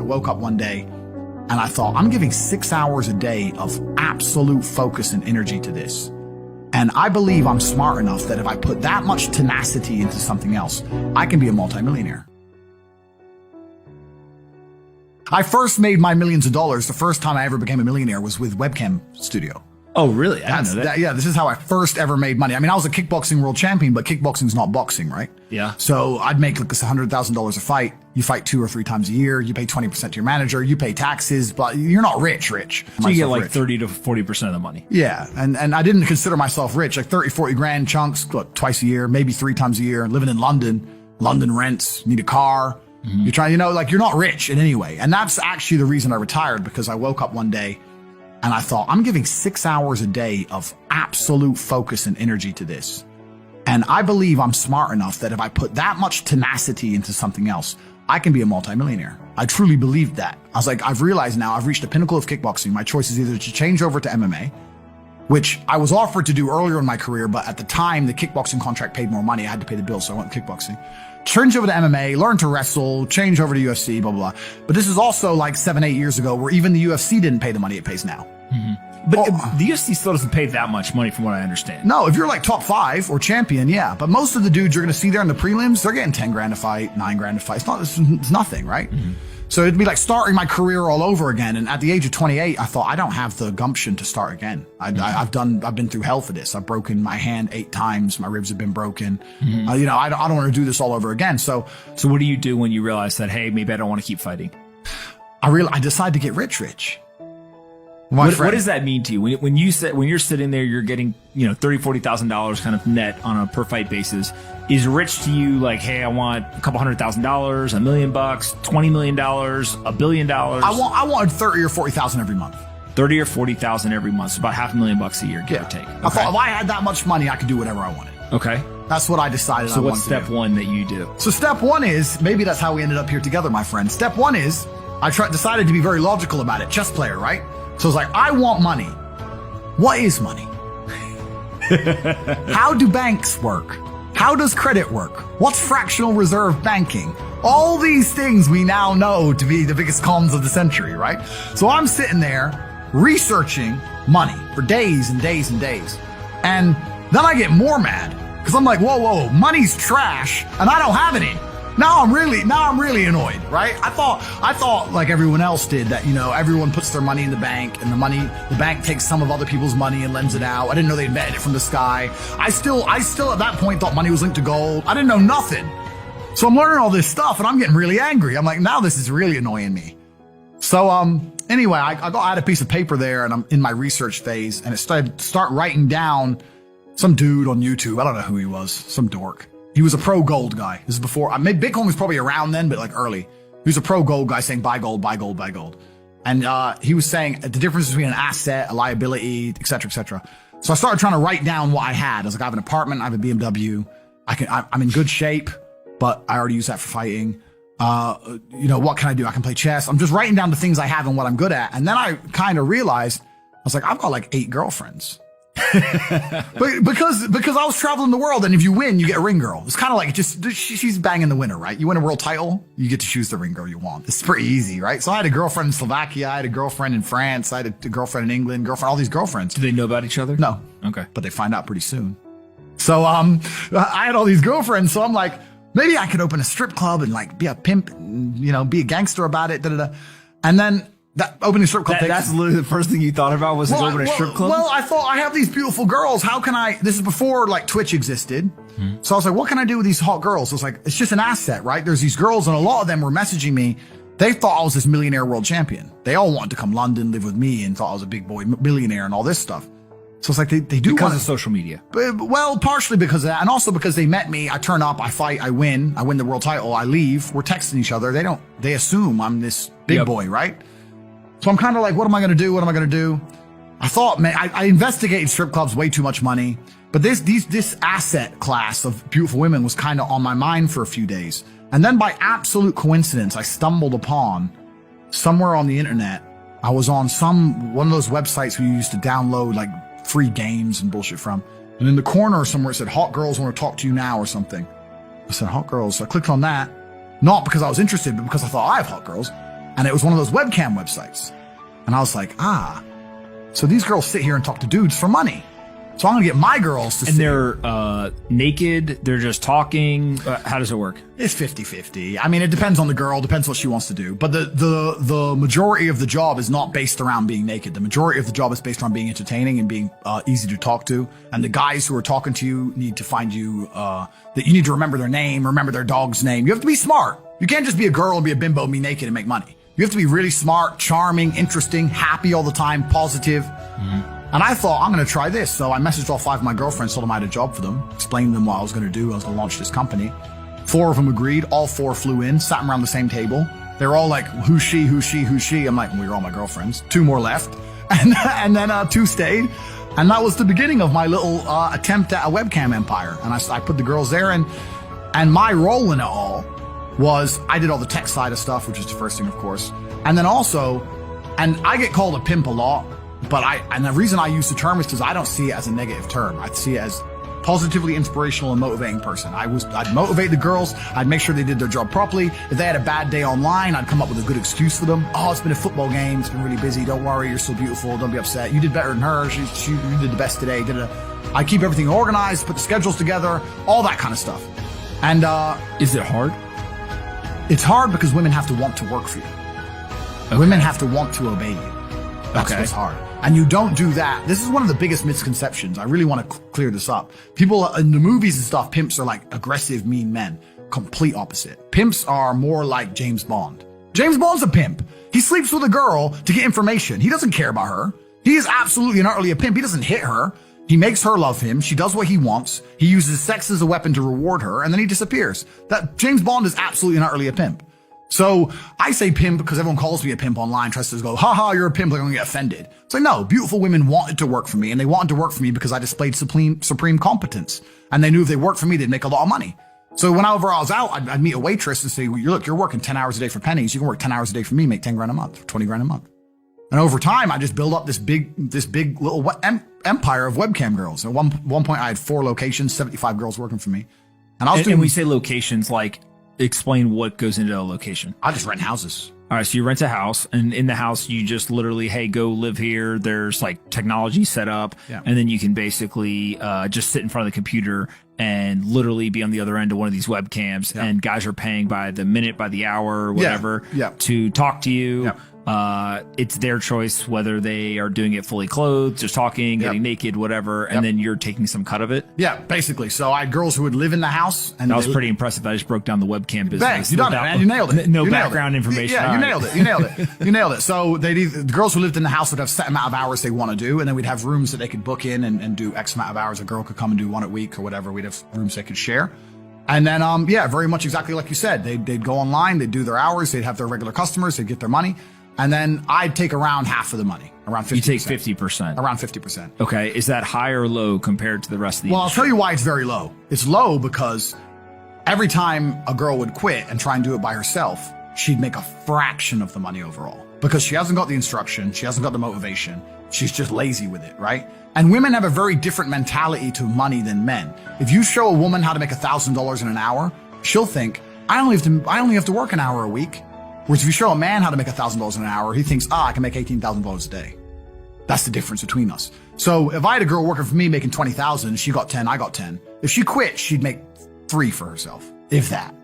woke up one day and I thought, I'm giving 6 hours a day of absolute focus and energy to this. And I believe I'm smart enough that if I put that much tenacity into something else, I can be a multimillionaire. I first made my millions of dollars. The first time I ever became a millionaire was with Webcam Studio. Oh, really? I didn't know that. Yeah, this is how I first ever made money. I mean, I was a kickboxing world champion, but kickboxing's not boxing, right? Yeah. So I'd make like $100,000 a fight. You fight 2 or 3 times a year. You pay 20% to your manager. You pay taxes, but you're not rich. So you get like 30 to 40% of the money. Yeah. And I didn't consider myself rich, like 30, 40 grand chunks, look, twice a year, maybe 3 times a year, living in London rents, need a car. Mm-hmm. You're trying, like you're not rich in any way. And that's actually the reason I retired, because I woke up one day and I thought, I'm giving 6 hours a day of absolute focus and energy to this. And I believe I'm smart enough that if I put that much tenacity into something else, I can be a multimillionaire. I truly believed that. I was like, I've realized now I've reached the pinnacle of kickboxing. My choice is either to change over to MMA, which I was offered to do earlier in my career, but at the time the kickboxing contract paid more money. I had to pay the bills, so I went kickboxing. Change over to MMA, learn to wrestle, change over to UFC, blah, blah, blah. But this is also like 7, 8 years ago where even the UFC didn't pay the money it pays now. Mm-hmm. But the UFC still doesn't pay that much money from what I understand. No, if you're like top 5 or champion, yeah. But most of the dudes you're going to see there in the prelims, they're getting 10 grand a fight, 9 grand a fight. It's nothing, right? Mm-hmm. So it'd be like starting my career all over again. And at the age of 28, I thought, I don't have the gumption to start again. I've been through hell for this. I've broken my hand 8 times. My ribs have been broken. Mm-hmm. I don't want to do this all over again. So what do you do when you realize that, hey, maybe I don't want to keep fighting? I decide to get rich. What does that mean to you? When you're sitting there, you're getting, $30,000, $40,000 kind of net on a per fight basis. Is rich to you like, hey, I want a couple $100,000, $1 million, $20 million, $1 billion? I want 30 or 40,000 every month. 30 or 40,000 every month. So about $500,000 a year, give or take. Okay. I thought if I had that much money, I could do whatever I wanted. Okay. That's what I decided. So what's step 1 that you do? So step 1 is, maybe that's how we ended up here together, my friend. Step 1 is, decided to be very logical about it. Chess player, right? So it's like, I want money. What is money? How do banks work? How does credit work? What's fractional reserve banking? All these things we now know to be the biggest cons of the century, right? So I'm sitting there researching money for days and days and days. And then I get more mad because I'm like, whoa, money's trash and I don't have any. Now I'm really annoyed, right? I thought like everyone else did that, everyone puts their money in the bank and the bank takes some of other people's money and lends it out. I didn't know they invented it from the sky. I still at that point thought money was linked to gold. I didn't know nothing. So I'm learning all this stuff and I'm getting really angry. I'm like, now this is really annoying me. So, anyway, I had a piece of paper there and I'm in my research phase and it start writing down some dude on YouTube. I don't know who he was, some dork. He was a pro gold guy. This is before, Bitcoin was probably around then, but like early. He was a pro gold guy saying buy gold, buy gold, buy gold. And he was saying the difference between an asset, a liability, et cetera, et cetera. So I started trying to write down what I had. I was like, I have an apartment, I have a BMW. I'm in good shape, but I already use that for fighting. What can I do? I can play chess. I'm just writing down the things I have and what I'm good at. And then I kind of realized, I was like, I've got like 8 girlfriends. But because I was traveling the world, and if you win, you get a ring girl. It's kind of like she's banging the winner, right? You win a world title, you get to choose the ring girl you want. It's pretty easy, right? So I had a girlfriend in Slovakia, I had a girlfriend in France, I had a girlfriend in England, all these girlfriends. Do they know about each other? No. Okay. But they find out pretty soon. So I had all these girlfriends, so I'm like, maybe I could open a strip club and like be a pimp, and, be a gangster about it, And then that opening a strip club. That's literally the first thing you thought about was opening a strip club? Well, I thought I have these beautiful girls. How can this is before like Twitch existed. Mm-hmm. So I was like, what can I do with these hot girls? I was like, it's just an asset, right? There's these girls and a lot of them were messaging me. They thought I was this millionaire world champion. They all wanted to come London, live with me and thought I was a big boy millionaire and all this stuff. So it's like they do because of social media. Well, partially because of that, and also because they met me. I turn up, I fight, I win the world title, I leave. We're texting each other. They assume I'm this big boy, right? So I'm kind of like, what am I going to do? What am I going to do? I thought, man, I investigated strip clubs, way too much money. But this asset class of beautiful women was kind of on my mind for a few days. And then by absolute coincidence, I stumbled upon somewhere on the internet. I was on one of those websites where you used to download like free games and bullshit from. And in the corner somewhere it said, hot girls want to talk to you now or something. I said, hot girls. So I clicked on that, not because I was interested, but because I thought I have hot girls. And it was one of those webcam websites. And I was like, so these girls sit here and talk to dudes for money. So I'm going to get my girls to sit. And they're naked. They're just talking. How does it work? It's 50-50. I mean, it depends on the girl, depends what she wants to do. But the majority of the job is not based around being naked. The majority of the job is based around being entertaining and being easy to talk to. And the guys who are talking to you need to find you, that you need to remember their name, remember their dog's name. You have to be smart. You can't just be a girl and be a bimbo and be naked and make money. You have to be really smart, charming, interesting, happy all the time, positive. Mm-hmm. And I thought, I'm going to try this. So I messaged all 5 of my girlfriends, told them I had a job for them, explained to them what I was going to do. I was going to launch this company. 4 of them agreed. All 4 flew in, sat around the same table. They were all like, who's she, who's she, who's she? I'm like, well, you're all my girlfriends. 2 more left. And then 2 stayed. And that was the beginning of my little attempt at a webcam empire. And I put the girls there. And my role in it all was I did all the tech side of stuff, which is the first thing, of course. And then also, and I get called a pimp a lot. But and the reason I use the term is because I don't see it as a negative term. I see it as positively inspirational and motivating person. I'd motivate the girls. I'd make sure they did their job properly. If they had a bad day online, I'd come up with a good excuse for them. Oh, it's been a football game. It's been really busy. Don't worry. You're so beautiful. Don't be upset. You did better than her. You did the best today. I keep everything organized, put the schedules together, all that kind of stuff. And, is it hard? It's hard because women have to want to work for you. Okay. Women have to want to obey you. That's what's hard. And you don't do that. This is one of the biggest misconceptions. I really want to clear this up. People in the movies and stuff, pimps are like aggressive, mean men. Complete opposite. Pimps are more like James Bond. James Bond's a pimp. He sleeps with a girl to get information. He doesn't care about her. He is absolutely and utterly a pimp. He doesn't hit her. He makes her love him. She does what he wants. He uses sex as a weapon to reward her, and then he disappears. That James Bond is absolutely and utterly a pimp. So I say pimp because everyone calls me a pimp online, tries to go, haha, you're a pimp, like I'm gonna get offended. It's like, no, beautiful women wanted to work for me, and they wanted to work for me because I displayed supreme competence. And they knew if they worked for me, they'd make a lot of money. So whenever I was out, I'd meet a waitress and say, well, you're working 10 hours a day for pennies. You can work 10 hours a day for me, make 10 grand a month, 20 grand a month. And over time, I just built up this big little empire of webcam girls. At one point, I had 4 locations, 75 girls working for me. And we say locations, like, explain what goes into a location. I just rent houses. All right, so you rent a house, and in the house, you just literally, hey, go live here. There's like technology set up, and then you can basically just sit in front of the computer and literally be on the other end of one of these webcams, and guys are paying by the minute, by the hour, whatever, to talk to you. It's their choice whether they are doing it fully clothed, just talking, getting naked, whatever, and then you're taking some cut of it. Yeah, basically. So I had girls who would live in the house. And that was pretty impressive. I just broke down the webcam business. Thanks, you done it. You nailed it. No background information. Yeah, you nailed it. You nailed it. You nailed it. So the girls who lived in the house would have set amount of hours they want to do, and then we'd have rooms that they could book in and do X amount of hours. A girl could come and do 1 a week or whatever. We'd have rooms they could share. And then, very much exactly like you said. They'd go online, they'd do their hours, they'd have their regular customers, they'd get their money. And then I'd take around half of the money, around 50%. You take 50%. Around 50%. Okay. Is that high or low compared to the rest of the industry? I'll tell you why it's very low. It's low because every time a girl would quit and try and do it by herself, she'd make a fraction of the money overall. Because she hasn't got the instruction, she hasn't got the motivation, she's just lazy with it, right? And women have a very different mentality to money than men. If you show a woman how to make $1,000 in an hour, she'll think, I only have to work an hour a week. Whereas if you show a man how to make $1,000 in an hour, he thinks, I can make $18,000 a day. That's the difference between us. So if I had a girl working for me making 20,000, she got 10, I got 10. If she quit, she'd make 3 for herself, if that.